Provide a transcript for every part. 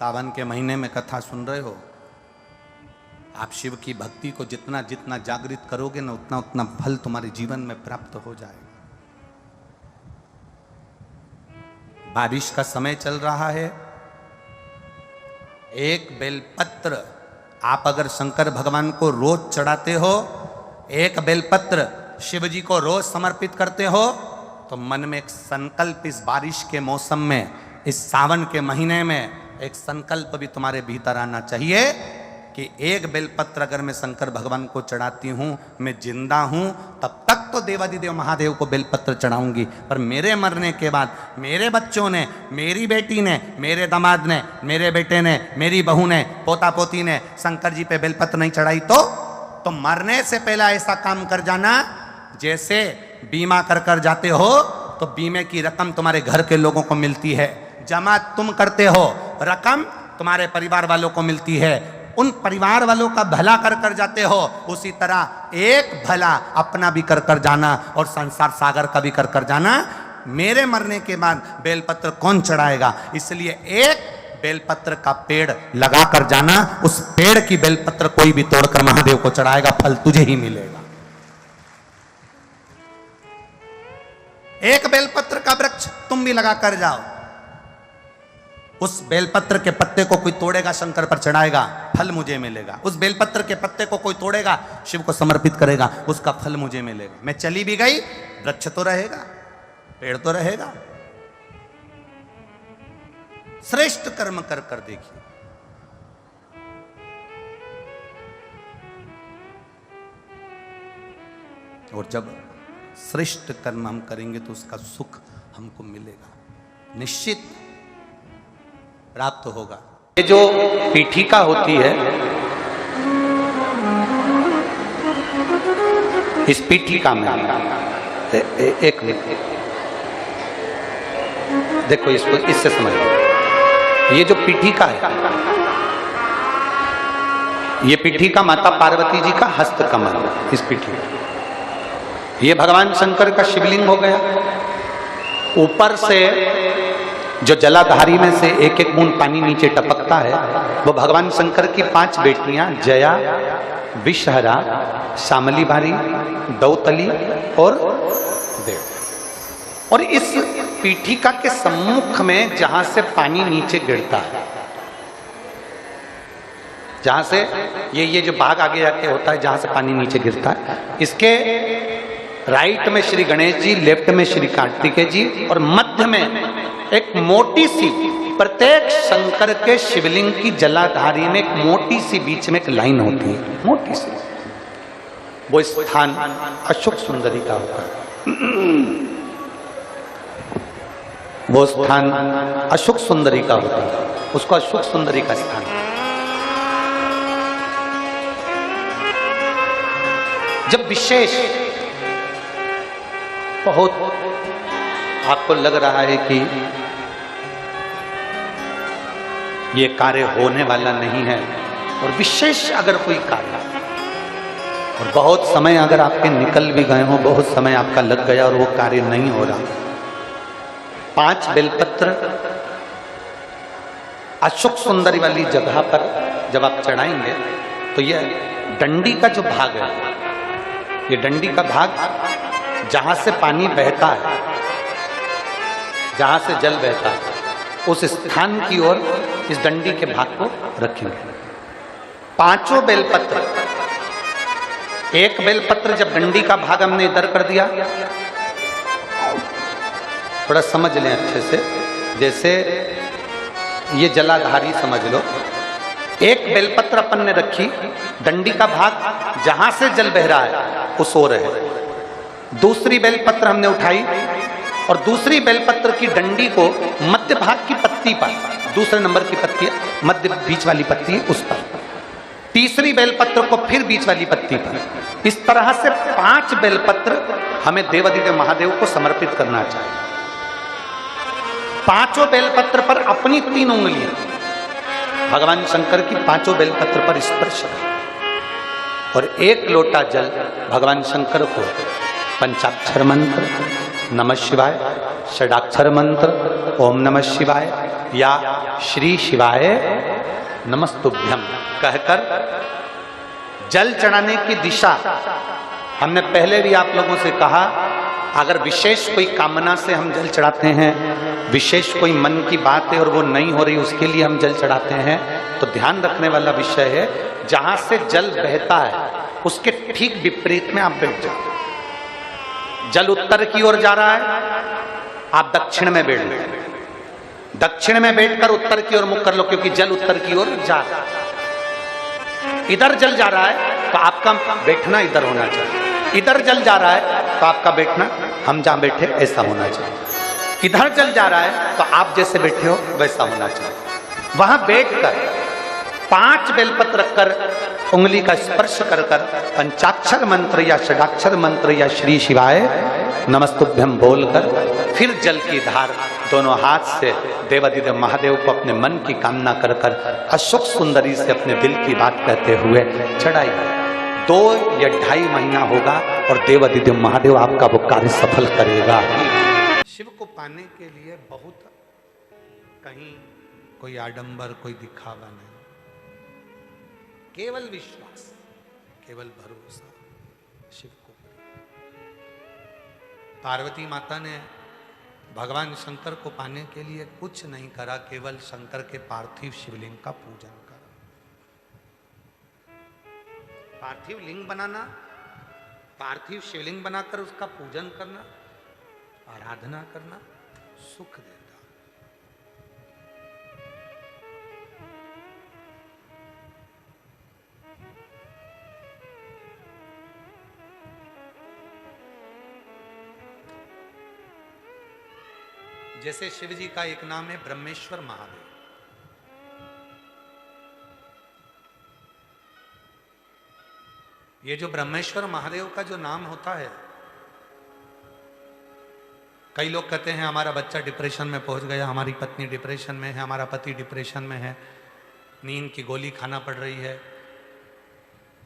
सावन के महीने में कथा सुन रहे हो, आप शिव की भक्ति को जितना जितना जागृत करोगे ना, उतना उतना फल तुम्हारे जीवन में प्राप्त हो जाएगा। बारिश का समय चल रहा है। एक बेलपत्र आप अगर शंकर भगवान को रोज चढ़ाते हो, एक बेलपत्र शिव जी को रोज समर्पित करते हो, तो मन में एक संकल्प इस बारिश के मौसम में, इस सावन के महीने में एक संकल्प भी तुम्हारे भीतर आना चाहिए कि एक बेलपत्र अगर मैं शंकर भगवान को चढ़ाती हूं, मैं जिंदा हूं, तब तक तो देवादिदेव महादेव को बेलपत्र चढ़ाऊंगी, पर मेरे मरने के बाद मेरे बच्चों ने, मेरी बेटी ने, मेरे दामाद ने, मेरे बेटे ने, मेरी बहू ने, पोता पोती ने शंकर जी पे बेलपत्र नहीं चढ़ाई तो मरने से पहले ऐसा काम कर जाना, जैसे बीमा कर कर जाते हो तो बीमे की रकम तुम्हारे घर के लोगों को मिलती है, जमा तुम करते हो, रकम तुम्हारे परिवार वालों को मिलती है, उन परिवार वालों का भला कर कर जाते हो, उसी तरह एक भला अपना भी कर कर जाना और संसार सागर का भी कर कर जाना। मेरे मरने के बाद बेलपत्र कौन चढ़ाएगा, इसलिए एक बेलपत्र का पेड़ लगा कर जाना, उस पेड़ की बेलपत्र कोई भी तोड़कर महादेव को चढ़ाएगा, फल तुझे ही मिलेगा। एक बेलपत्र का वृक्ष तुम भी लगा कर जाओ, उस बेलपत्र के पत्ते को कोई तोड़ेगा, शंकर पर चढ़ाएगा, फल मुझे मिलेगा। उस बेलपत्र के पत्ते को कोई तोड़ेगा, शिव को समर्पित करेगा, उसका फल मुझे मिलेगा। मैं चली भी गई, वृक्ष तो रहेगा, पेड़ तो रहेगा। श्रेष्ठ कर्म कर कर देखिए। और जब श्रेष्ठ कर्म हम करेंगे तो उसका सुख हमको मिलेगा, निश्चित प्राप्त होगा। ये जो पीठिका होती है, इस पीठिका में एक मिनट देखो, इसको इससे समझ लो। ये जो पीठिका है, ये पीठिका माता पार्वती जी का हस्त कमल, इस पीठिका, ये भगवान शंकर का शिवलिंग हो गया। ऊपर से जो जलाधारी में से एक एक बूंद पानी नीचे टपकता है, वो भगवान शंकर की 5 बेटियां जया, विषहरा, शामली बारी, दौतली और देव। और इस पीठिका के सम्मुख में जहां से पानी नीचे गिरता है, जहां से ये जो भाग आगे जाके होता है, जहां से पानी नीचे गिरता है, इसके राइट में श्री गणेश जी, लेफ्ट में श्री कार्तिकेय जी, और मध्य में एक मोटी सी, प्रत्येक शंकर के शिवलिंग की जलाधारी में एक मोटी सी बीच में एक लाइन होती है, मोटी सी। वो स्थान अशोक सुंदरी का होता है, वो स्थान अशोक सुंदरी का होता है, उसको अशोक सुंदरी का स्थान। जब विशेष बहुत आपको लग रहा है कि ये कार्य होने वाला नहीं है, और विशेष अगर कोई कार्य, और बहुत समय अगर आपके निकल भी गए हो, बहुत समय आपका लग गया और वो कार्य नहीं हो रहा, 5 बेलपत्र अशोक सुंदरी वाली जगह पर जब आप चढ़ाएंगे, तो ये डंडी का जो भाग है, ये डंडी का भाग जहां से पानी बहता है, जहां से जल बहता है, उस स्थान की ओर इस डंडी के भाग को रखेंगे। 5 बेलपत्र, एक बेलपत्र जब डंडी का भाग हमने इधर कर दिया, थोड़ा समझ लें अच्छे से, जैसे ये जलाधारी समझ लो, एक बेलपत्र अपन ने रखी, डंडी का भाग जहां से जल बह रहा है उस ओर है। दूसरी बेलपत्र हमने उठाई और दूसरी बेलपत्र की डंडी को मध्य भाग की पत्ती पर, दूसरे नंबर की पत्ती मध्य बीच वाली पत्ती है उस पर, तीसरी बेलपत्र को फिर बीच वाली पत्ती पर। इस तरह से 5 बेलपत्र हमें देवादिदेव महादेव को समर्पित करना चाहिए। 5 बेलपत्र पर अपनी 3 उंगलियां भगवान शंकर की 5 बेलपत्र पर स्पर्श करें, और 1 लोटा जल भगवान शंकर को पंचाक्षर मंत्र नमः शिवाय, षडाक्षर मंत्र ओम नमः शिवाय, या श्री शिवाय नमस्तुभ्यम कहकर जल चढ़ाने की दिशा, हमने पहले भी आप लोगों से कहा, अगर विशेष कोई कामना से हम जल चढ़ाते हैं, विशेष कोई मन की बात है और वो नहीं हो रही, उसके लिए हम जल चढ़ाते हैं, तो ध्यान रखने वाला विषय है जहां से जल बहता है उसके ठीक विपरीत में आप बैठ जाओ। जल उत्तर की ओर जा रहा है, आप दक्षिण में बैठ लो, दक्षिण में बैठकर उत्तर की ओर मुख कर लो, क्योंकि जल उत्तर की ओर जा रहा है। इधर जल जा रहा है तो आपका बैठना इधर होना चाहिए, इधर जल जा रहा है तो आपका बैठना हम जहां बैठे ऐसा होना चाहिए, इधर जल जा रहा है तो आप जैसे बैठे हो वैसा होना चाहिए। वहां बैठकर 5 बेलपत्र रखकर उंगली का स्पर्श कर कर पंचाक्षर मंत्र या षडाक्षर मंत्र या श्री शिवाय नमस्तुभ्यम बोलकर फिर जल की धार दोनों हाथ से देवादिदेव महादेव को अपने मन की कामना कर कर अशोक सुंदरी से अपने दिल की बात कहते हुए चढ़ाइए। 2 या 2.5 महीना होगा और देवादिदेव महादेव आपका वो कार्य सफल करेगा। शिव को पाने के लिए बहुत कहीं कोई आडंबर, कोई दिखावा नहीं, केवल विश्वास, केवल भरोसा शिव को। पार्वती माता ने भगवान शंकर को पाने के लिए कुछ नहीं करा, केवल शंकर के पार्थिव शिवलिंग का पूजन करा। पार्थिव लिंग बनाना, पार्थिव शिवलिंग बनाकर उसका पूजन करना, आराधना करना सुख देता। जैसे शिव जी का एक नाम है ब्रह्मेश्वर महादेव, ये जो ब्रह्मेश्वर महादेव का जो नाम होता है, कई लोग कहते हैं हमारा बच्चा डिप्रेशन में पहुंच गया, हमारी पत्नी डिप्रेशन में है, हमारा पति डिप्रेशन में है, नींद की गोली खाना पड़ रही है,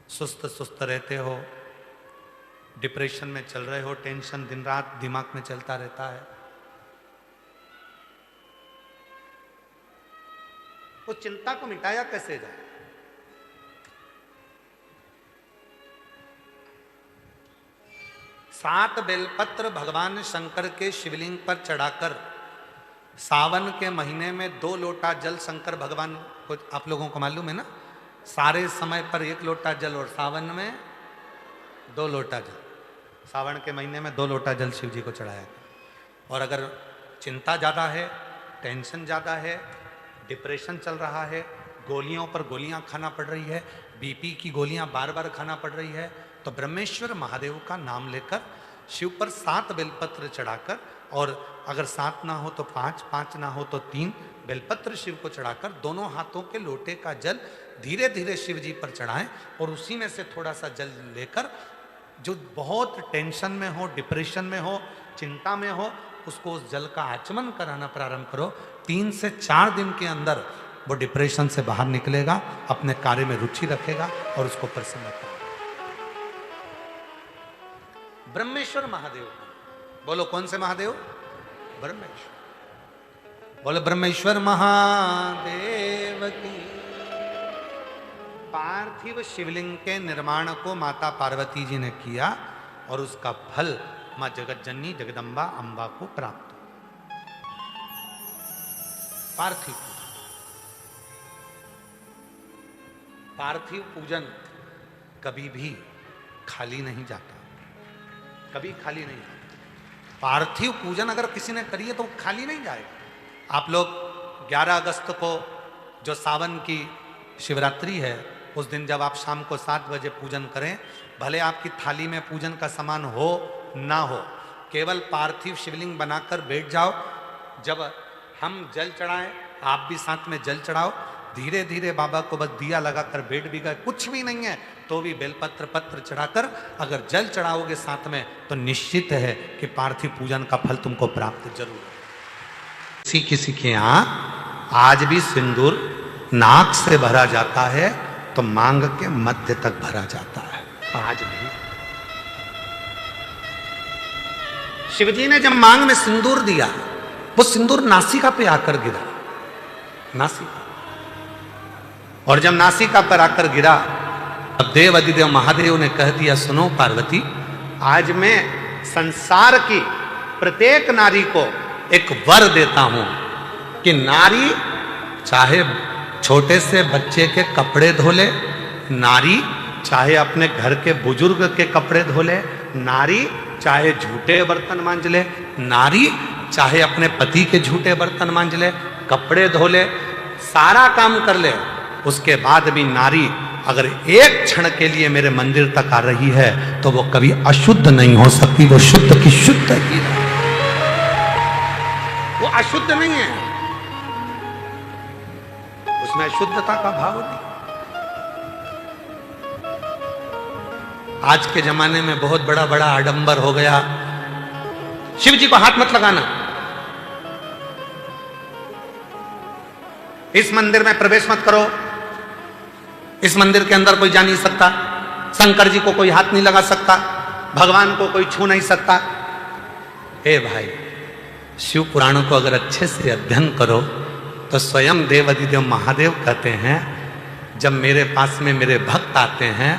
सुस्त सुस्त रहते हो, डिप्रेशन में चल रहे हो, टेंशन दिन रात दिमाग में चलता रहता है। उस चिंता को मिटाया कैसे जाए? सात बेलपत्र भगवान शंकर के शिवलिंग पर चढ़ाकर सावन के महीने में 2 लोटा जल शंकर भगवान को, आप लोगों को मालूम है ना, सारे समय पर 1 लोटा जल और सावन में 2 लोटा जल, सावन के महीने में 2 लोटा जल शिव जी को चढ़ाया। और अगर चिंता ज़्यादा है, टेंशन ज़्यादा है, डिप्रेशन चल रहा है, गोलियों पर गोलियां खाना पड़ रही है, बीपी की गोलियां बार बार खाना पड़ रही है, तो ब्रह्मेश्वर महादेव का नाम लेकर शिव पर 7 बेलपत्र चढ़ाकर, और अगर 7 ना हो तो 5, 5 ना हो तो 3 बेलपत्र शिव को चढ़ाकर दोनों हाथों के लोटे का जल धीरे धीरे शिव जी पर चढ़ाएं, और उसी में से थोड़ा सा जल लेकर जो बहुत टेंशन में हो, डिप्रेशन में हो, चिंता में हो, उसको उस जल का आचमन कराना प्रारंभ करो। 3 से 4 दिन के अंदर वो डिप्रेशन से बाहर निकलेगा, अपने कार्य में रुचि रखेगा और उसको प्रसन्न करेगा। ब्रह्मेश्वर महादेव, बोलो कौन से महादेव? ब्रह्मेश्वर। बोलो ब्रह्मेश्वर महादेव की। पार्थिव शिवलिंग के निर्माण को माता पार्वती जी ने किया और उसका फल मां जगत जननी जगदम्बा अम्बा को प्राप्त हो। पार्थिव पूजन, पार्थिव पूजन कभी भी खाली नहीं जाता, कभी खाली नहीं जाता। पार्थिव पूजन अगर किसी ने करी है तो खाली नहीं जाएगा। आप लोग 11 अगस्त को जो सावन की शिवरात्रि है, उस दिन जब आप शाम को 7 बजे पूजन करें, भले आपकी थाली में पूजन का सामान हो ना हो, केवल पार्थिव शिवलिंग बनाकर बैठ जाओ। जब हम जल चढ़ाएं, आप भी साथ में जल चढ़ाओ। धीरे धीरे बाबा को बस दिया लगाकर बैठ भी गए, कुछ भी नहीं है तो भी बेलपत्र पत्र चढ़ाकर अगर जल चढ़ाओगे साथ में, तो निश्चित है कि पार्थिव पूजन का फल तुमको प्राप्त जरूर है। किसी किसी के यहाँ आज भी सिंदूर नाक से भरा जाता है तो मांग के मध्य तक भरा जाता है। आज भी शिवजी ने जब मांग में सिंदूर दिया, वो सिंदूर नासिका पे आकर गिरा। नासिका। और जब नासिका पर आकर गिरा, अब देव अधिदेव महादेव ने कह दिया, सुनो पार्वती, आज मैं संसार की प्रत्येक नारी को एक वर देता हूं कि नारी चाहे छोटे से बच्चे के कपड़े धो ले, नारी चाहे अपने घर के बुजुर्ग के कपड़े धो ले, नारी चाहे झूठे बर्तन मांज ले, नारी चाहे अपने पति के झूठे बर्तन मांज ले, कपड़े धो ले, सारा काम कर ले, उसके बाद भी नारी अगर एक क्षण के लिए मेरे मंदिर तक आ रही है तो वो कभी अशुद्ध नहीं हो सकती, वो शुद्ध की शुद्ध ही, वो अशुद्ध नहीं है, उसमें अशुद्धता का भाव नहीं। आज के जमाने में बहुत बड़ा बड़ा आडंबर हो गया, शिव जी को हाथ मत लगाना, इस मंदिर में प्रवेश मत करो, इस मंदिर के अंदर कोई जा नहीं सकता, शंकर जी को कोई हाथ नहीं लगा सकता, भगवान को कोई छू नहीं सकता। हे भाई, शिव पुराणों को अगर अच्छे से अध्ययन करो तो स्वयं देव अधिदेव महादेव कहते हैं, जब मेरे पास में मेरे भक्त आते हैं,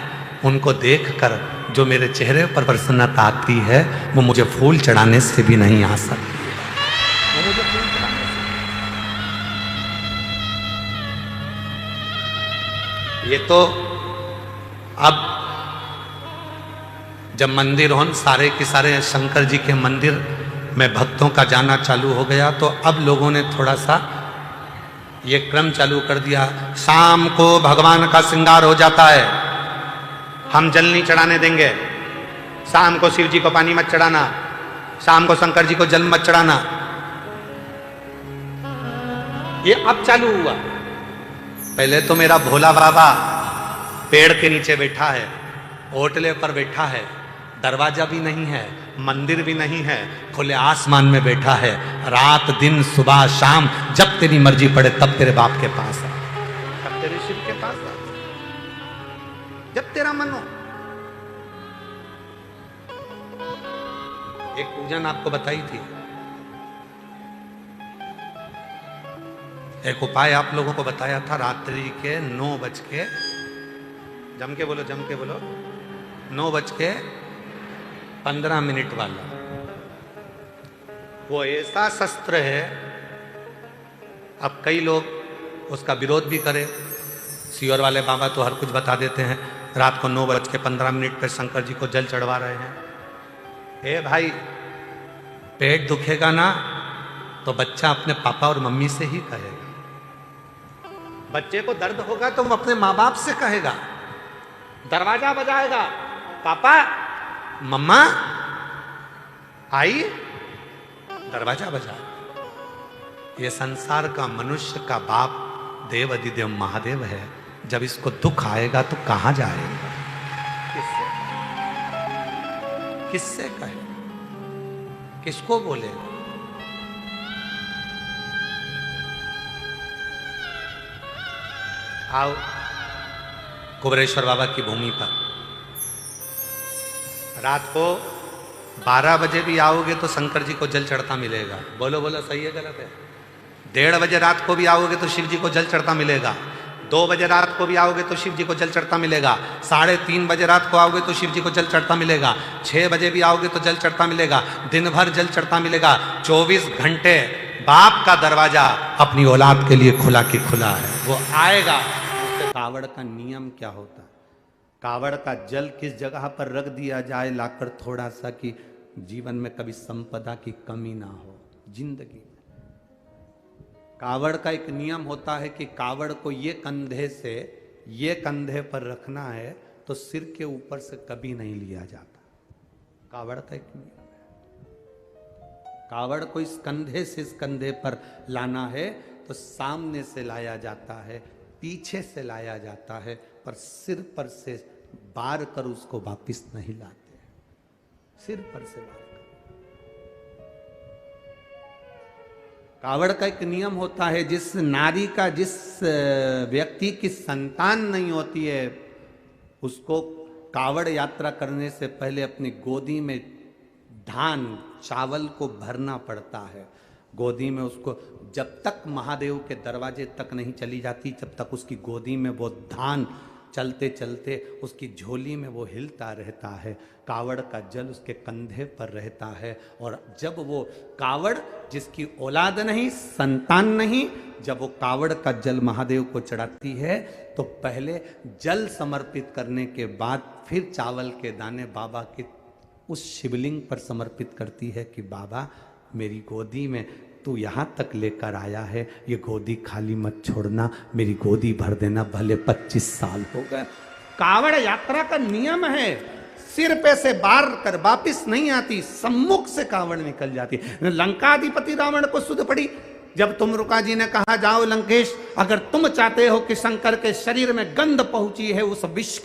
उनको देखकर जो मेरे चेहरे पर प्रसन्नता आती है वो मुझे फूल चढ़ाने से भी नहीं आ सकती। ये तो अब जब मंदिर हो सारे के सारे शंकर जी के मंदिर में भक्तों का जाना चालू हो गया, तो अब लोगों ने थोड़ा सा ये क्रम चालू कर दिया, शाम को भगवान का श्रृंगार हो जाता है, हम जल नहीं चढ़ाने देंगे, शाम को शिव जी को पानी मत चढ़ाना, शाम को शंकर जी को जल मत चढ़ाना। ये अब चालू हुआ। पहले तो मेरा भोला बाबा पेड़ के नीचे बैठा है, ओटले पर बैठा है, दरवाजा भी नहीं है, मंदिर भी नहीं है, खुले आसमान में बैठा है, रात दिन सुबह शाम जब तेरी मर्जी पड़े तब तेरे बाप के पास आ, तब तेरे शिव के पास आ, जब तेरा मन हो। एक पूजन आपको बताई थी, एक उपाय आप लोगों को बताया था, रात्रि के 9 बज के, जम के बोलो 9 बज के 15 मिनट वाला। वो ऐसा शस्त्र है, अब कई लोग उसका विरोध भी करें, सीवर वाले बाबा तो हर कुछ बता देते हैं, रात को 9 बज के 15 मिनट पर शंकर जी को जल चढ़वा रहे हैं। ए भाई, पेट दुखेगा ना तो बच्चा अपने पापा और मम्मी से ही कहेगा, बच्चे को दर्द होगा तो वो अपने माँ बाप से कहेगा, दरवाजा बजाएगा, पापा मम्मा आई, दरवाजा बजा। ये संसार का मनुष्य का बाप देव अधिदेव महादेव है, जब इसको दुख आएगा तो कहां जाएगा, किससे कहे, किसको बोले। आओ कुबरेश्वर बाबा की भूमि पर, रात को 12 बजे भी आओगे तो शंकर जी को जल चढ़ता मिलेगा। बोलो बोलो, सही है गलत है? 1:30 बजे रात को भी आओगे तो शिव जी को जल चढ़ता मिलेगा। 2 बजे रात को भी आओगे तो शिव जी को जल चढ़ता मिलेगा। 3:30 बजे रात को आओगे तो शिव जी को जल चढ़ता मिलेगा। 6 बजे भी आओगे तो जल चढ़ता मिलेगा। दिन भर जल चढ़ता मिलेगा। 24 घंटे बाप का दरवाजा अपनी औलाद के लिए खुला की खुला है, वो आएगा। कावड़ का नियम क्या होता है? कावड़ का जल किस जगह पर रख दिया जाए लाकर थोड़ा सा, कि जीवन में कभी संपदा की कमी ना हो जिंदगी में। कावड़ का एक नियम होता है कि कावड़ को ये कंधे से ये कंधे पर रखना है तो सिर के ऊपर से कभी नहीं लिया जाता। कावड़ का एक नियम है। कावड़ को इस कंधे से इस कंधे पर लाना है तो सामने से लाया जाता है, पीछे से लाया जाता है, पर सिर पर से बार कर उसको वापिस नहीं लाते, सिर पर से बार कर। कावड़ का एक नियम होता है, जिस नारी का, जिस व्यक्ति की संतान नहीं होती है, उसको कावड़ यात्रा करने से पहले अपनी गोदी में धान चावल को भरना पड़ता है। गोदी में उसको, जब तक महादेव के दरवाजे तक नहीं चली जाती जब तक उसकी गोदी में वो धान चलते चलते उसकी झोली में वो हिलता रहता है, कावड़ का जल उसके कंधे पर रहता है। और जब वो कावड़, जिसकी औलाद नहीं, संतान नहीं, जब वो कावड़ का जल महादेव को चढ़ाती है तो पहले जल समर्पित करने के बाद फिर चावल के दाने बाबा के उस शिवलिंग पर समर्पित करती है कि बाबा मेरी गोदी में तू यहाँ तक लेकर आया है, ये गोदी खाली मत छोड़ना, मेरी गोदी भर देना, भले 25 साल हो गए। कावड़ यात्रा का नियम है, सिर पे से बार कर वापिस नहीं आती, सम्मुख से कावड़ निकल जाती। लंकाधिपति रावण को सुध पड़ी जब तुमरुका जी ने कहा जाओ लंकेश, अगर तुम चाहते हो कि शंकर के शरीर में गंध पहुंची है उस विष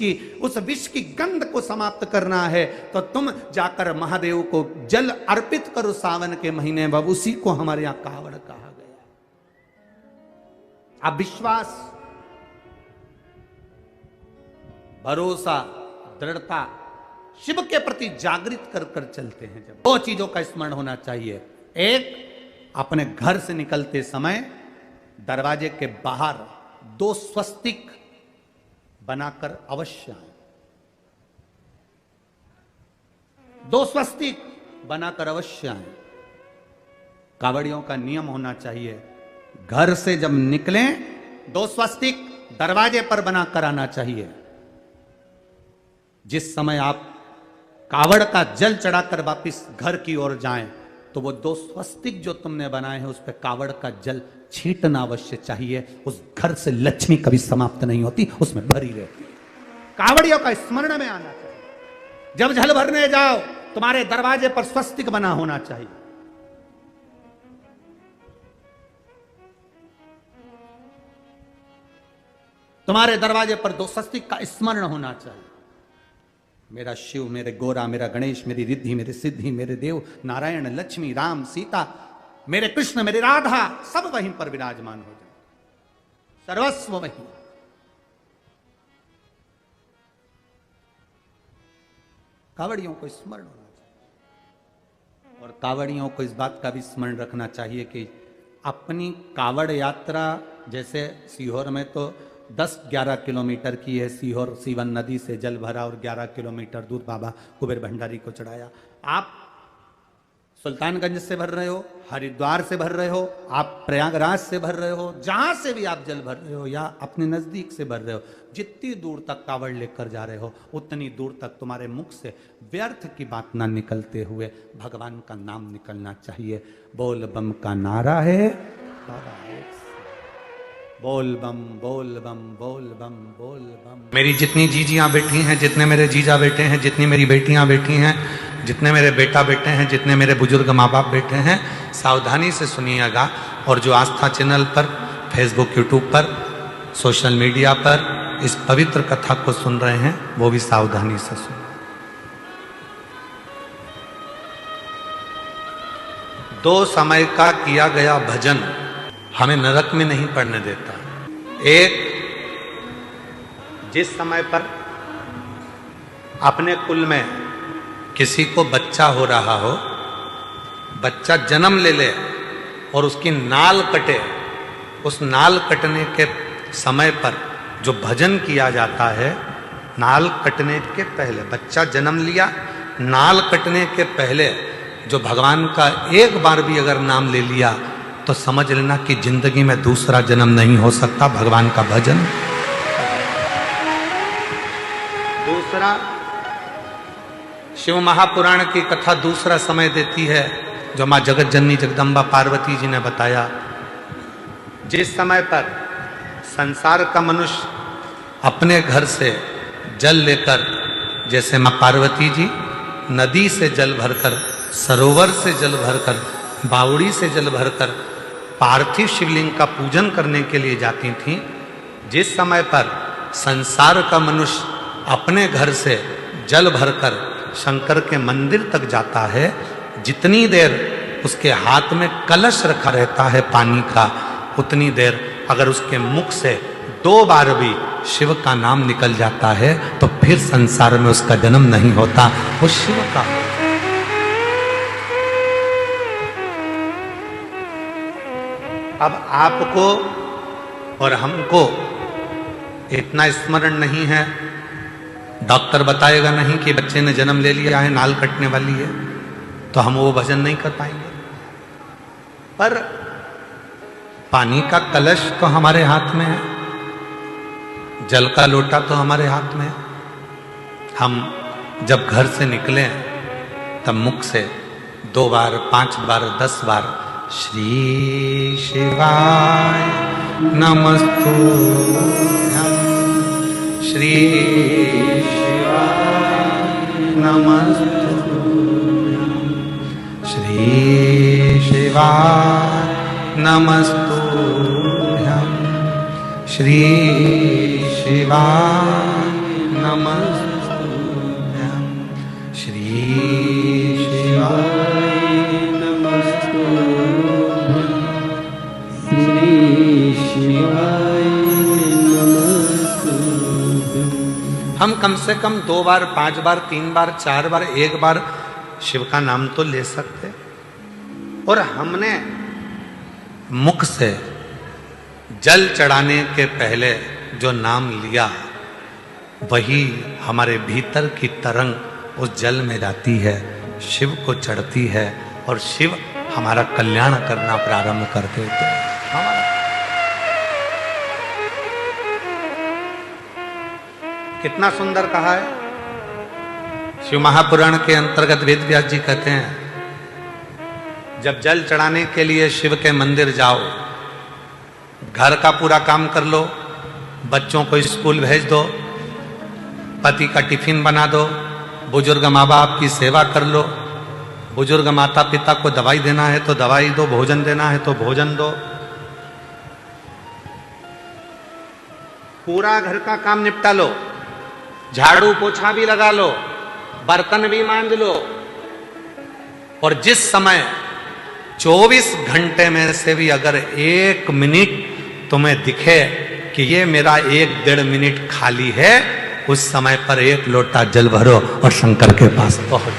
की गंध को समाप्त करना है, तो तुम जाकर महादेव को जल अर्पित करो सावन के महीने में। उसी को हमारे यहां कावड़ कहा गया। अब विश्वास, भरोसा, दृढ़ता शिव के प्रति जागृत कर कर चलते हैं। जब दो चीजों का स्मरण होना चाहिए, एक, अपने घर से निकलते समय दरवाजे के बाहर 2 स्वस्तिक बनाकर अवश्य आए। 2 स्वस्तिक बनाकर अवश्य आए। कावड़ियों का नियम होना चाहिए, घर से जब निकलें 2 स्वस्तिक दरवाजे पर बनाकर आना चाहिए। जिस समय आप कावड़ का जल चढ़ाकर वापिस घर की ओर जाएं तो वो 2 स्वस्तिक जो तुमने बनाए हैं उस पर कावड़ का जल छींटना अवश्य चाहिए। उस घर से लक्ष्मी कभी समाप्त नहीं होती, उसमें भरी रहती है। कावड़ियों का स्मरण में आना चाहिए। जब जल भरने जाओ तुम्हारे दरवाजे पर स्वस्तिक बना होना चाहिए। तुम्हारे दरवाजे पर 2 स्वस्तिक का स्मरण होना चाहिए। मेरा शिव, मेरे गोरा, मेरा गणेश, मेरी रिद्धि, मेरे सिद्धि, मेरे देव, नारायण, लक्ष्मी, राम, सीता, मेरे कृष्ण, मेरी राधा, सब वहीं पर विराजमान हो जाए, सर्वस्व वहीं। कावड़ियों को स्मरण होना चाहिए। और कावड़ियों को इस बात का भी स्मरण रखना चाहिए कि अपनी कावड़ यात्रा, जैसे सीहोर में तो 10-11 किलोमीटर की है, सीहोर सीवन नदी से जल भरा और 11 किलोमीटर दूर बाबा कुबेर भंडारी को चढ़ाया। आप सुल्तानगंज से भर रहे हो, हरिद्वार से भर रहे हो, आप प्रयागराज से भर रहे हो, जहां से भी आप जल भर रहे हो या अपने नजदीक से भर रहे हो, जितनी दूर तक कावड़ लेकर जा रहे हो उतनी दूर तक तुम्हारे मुख से व्यर्थ की बात ना निकलते हुए भगवान का नाम निकलना चाहिए। बोल बम का नारा है, बोल बम, बोल बम, बोल बम, बोल बम। मेरी जितनी जीजियां बैठी हैं, जितने मेरे जीजा बेटे हैं, जितनी मेरी बेटियां बैठी हैं, जितने मेरे बेटा बेटे हैं, जितने मेरे बुजुर्ग माँ बाप बैठे हैं, सावधानी से सुनिएगा। और जो आस्था चैनल पर, फेसबुक, यूट्यूब पर, सोशल मीडिया पर इस पवित्र कथा को सुन रहे हैं वो भी सावधानी से सुन। 2 समय का किया गया भजन हमें नरक में नहीं पड़ने देता। एक, जिस समय पर अपने कुल में किसी को बच्चा हो रहा हो, बच्चा जन्म ले ले और उसकी नाल कटे, उस नाल कटने के समय पर जो भजन किया जाता है, नाल कटने के पहले, बच्चा जन्म लिया, नाल कटने के पहले जो भगवान का एक बार भी अगर नाम ले लिया तो समझ लेना कि जिंदगी में दूसरा जन्म नहीं हो सकता। भगवान का भजन। दूसरा, शिव महापुराण की कथा दूसरा समय देती है जो मां जगत जननी जगदम्बा पार्वती जी ने बताया। जिस समय पर संसार का मनुष्य अपने घर से जल लेकर, जैसे मां पार्वती जी नदी से जल भरकर, सरोवर से जल भरकर, बावड़ी से जल भरकर पार्थिव शिवलिंग का पूजन करने के लिए जाती थीं, जिस समय पर संसार का मनुष्य अपने घर से जल भरकर शंकर के मंदिर तक जाता है, जितनी देर उसके हाथ में कलश रखा रहता है पानी का, उतनी देर अगर उसके मुख से 2 बार भी शिव का नाम निकल जाता है तो फिर संसार में उसका जन्म नहीं होता, वो शिव का। अब आपको और हमको इतना स्मरण नहीं है, डॉक्टर बताएगा नहीं कि बच्चे ने जन्म ले लिया है, नाल कटने वाली है, तो हम वो भजन नहीं कर पाएंगे। पर पानी का कलश तो हमारे हाथ में है, जल का लोटा तो हमारे हाथ में है। हम जब घर से निकले तब मुख से 2 बार, 5 बार, 10 बार श्री शिवाय नमस्तुभ्यं, श्री शिवाय नमस्तुभ्यं, श्री शिवाय नमस्तुभ्यं, श्री शिवाय नमस्तुभ्यं, श्री शिवाय नमस्तुभ्यं, श्री शिवाय नमस्तुभ्यं। हम कम से कम 2 बार, 5 बार, 3 बार, 4 बार, 1 बार शिव का नाम तो ले सकते। और हमने मुख से जल चढ़ाने के पहले जो नाम लिया, वही हमारे भीतर की तरंग उस जल में जाती है, शिव को चढ़ती है और शिव हमारा कल्याण करना प्रारंभ कर देते हैं। कितना सुंदर कहा है। शिव महापुराण के अंतर्गत वेद व्यास जी कहते हैं, जब जल चढ़ाने के लिए शिव के मंदिर जाओ, घर का पूरा काम कर लो, बच्चों को स्कूल भेज दो, पति का टिफिन बना दो, बुजुर्ग माँ बाप की सेवा कर लो, बुजुर्ग माता पिता को दवाई देना है तो दवाई दो, भोजन देना है तो भोजन दो, पूरा घर का काम निपटा लो, झाड़ू पोछा भी लगा लो, बर्तन भी मांज लो। और जिस समय 24 घंटे में से भी अगर 1 मिनट तुम्हें दिखे कि ये मेरा 1-1.5 मिनट खाली है, उस समय पर 1 लोटा जल भरो और शंकर के पास पहुंच।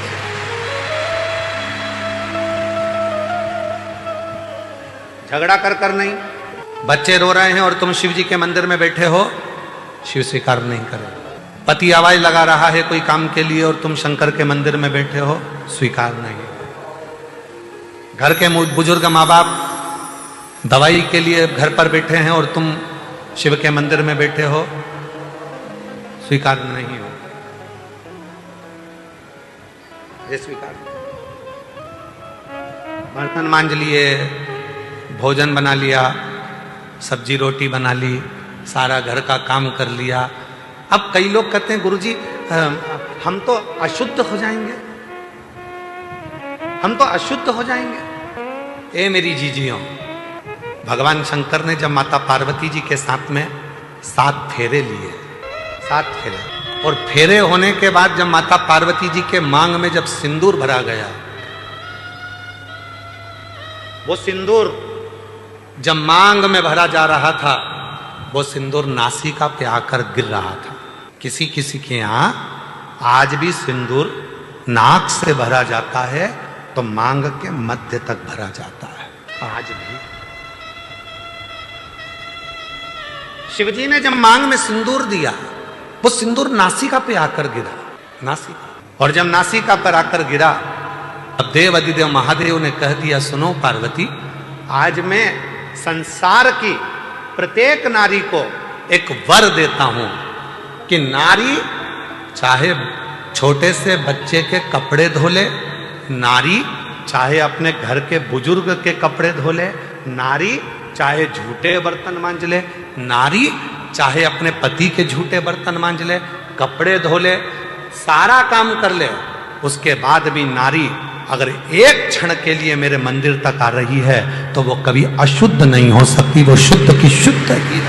झगड़ा कर नहीं, बच्चे रो रहे हैं और तुम शिव जी के मंदिर में बैठे हो, शिव स्वीकार नहीं करे। पति आवाज लगा रहा है कोई काम के लिए और तुम शंकर के मंदिर में बैठे हो, स्वीकार नहीं। घर के बुजुर्ग माँ बाप दवाई के लिए घर पर बैठे हैं और तुम शिव के मंदिर में बैठे हो, स्वीकार नहीं हो। ये स्वीकार, बर्तन मांज लिए, भोजन बना लिया, सब्जी रोटी बना ली, सारा घर का काम कर लिया। अब कई लोग कहते हैं गुरुजी हम तो अशुद्ध हो जाएंगे, हम तो अशुद्ध हो जाएंगे। ए मेरी जीजियों, भगवान शंकर ने जब माता पार्वती जी के साथ में 7 फेरे लिए, 7 फेरे, और फेरे होने के बाद जब माता पार्वती जी के मांग में जब सिंदूर भरा गया, वो सिंदूर जब मांग में भरा जा रहा था, वो सिंदूर नासिका पे आकर गिर रहा था। किसी किसी के यहां आज भी सिंदूर नाक से भरा जाता है तो मांग के मध्य तक भरा जाता है, आज भी। शिवजी ने जब मांग में सिंदूर दिया, वो सिंदूर नासिका पे आकर गिरा, नासिका। और जब नासिका पर आकर गिरा, अब देव अधिदेव महादेव ने कह दिया, सुनो पार्वती, आज मैं संसार की प्रत्येक नारी को एक वर देता हूं कि नारी चाहे छोटे से बच्चे के कपड़े धो ले, नारी चाहे अपने घर के बुजुर्ग के कपड़े धो ले, नारी चाहे झूठे बर्तन मांज ले, नारी चाहे अपने पति के झूठे बर्तन मांज ले, कपड़े धो ले, सारा काम कर ले, उसके बाद भी नारी अगर 1 क्षण के लिए मेरे मंदिर तक आ रही है तो वो कभी अशुद्ध नहीं हो सकती, वो शुद्ध की शुद्ध ही